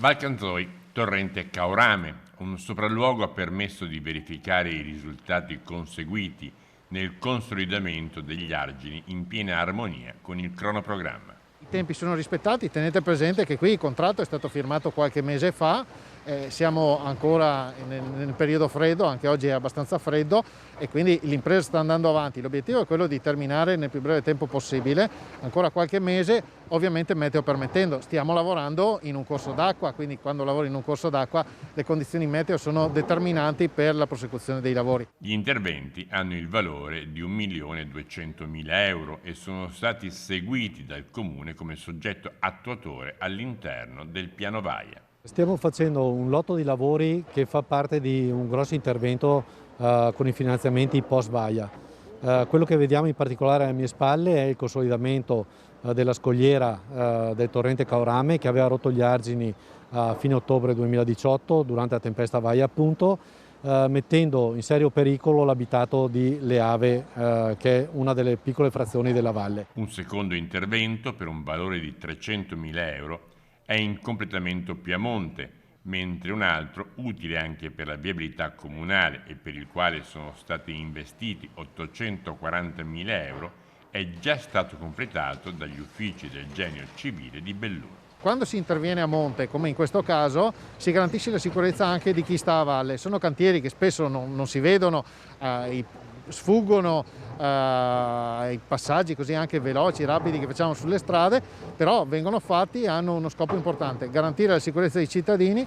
Valcanzoi, torrente Caorame. Un sopralluogo ha permesso di verificare i risultati conseguiti nel consolidamento degli argini in piena armonia con il cronoprogramma. I tempi sono rispettati, tenete presente che qui il contratto è stato firmato qualche mese fa, siamo ancora nel periodo freddo, anche oggi è abbastanza freddo e quindi l'impresa sta andando avanti. L'obiettivo è quello di terminare nel più breve tempo possibile, ancora qualche mese, ovviamente meteo permettendo. Stiamo lavorando in un corso d'acqua, quindi quando lavori in un corso d'acqua le condizioni meteo sono determinanti per la prosecuzione dei lavori. Gli interventi hanno il valore di 1.200.000 euro e sono stati seguiti dal Comune come soggetto attuatore all'interno del piano Vaia. Stiamo facendo un lotto di lavori che fa parte di un grosso intervento con i finanziamenti post Vaia. Quello che vediamo in particolare alle mie spalle è il consolidamento della scogliera del torrente Caorame che aveva rotto gli argini a fine ottobre 2018 durante la tempesta Vaia appunto, mettendo in serio pericolo l'abitato di Leave, che è una delle piccole frazioni della valle. Un secondo intervento per un valore di 300.000 euro è in completamento Piamonte, mentre un altro, utile anche per la viabilità comunale e per il quale sono stati investiti 840.000 euro, è già stato completato dagli uffici del Genio Civile di Belluno. Quando si interviene a monte, come in questo caso, si garantisce la sicurezza anche di chi sta a valle. Sono cantieri che spesso non si vedono, sfuggono i passaggi così anche veloci, rapidi che facciamo sulle strade, però vengono fatti e hanno uno scopo importante: garantire la sicurezza dei cittadini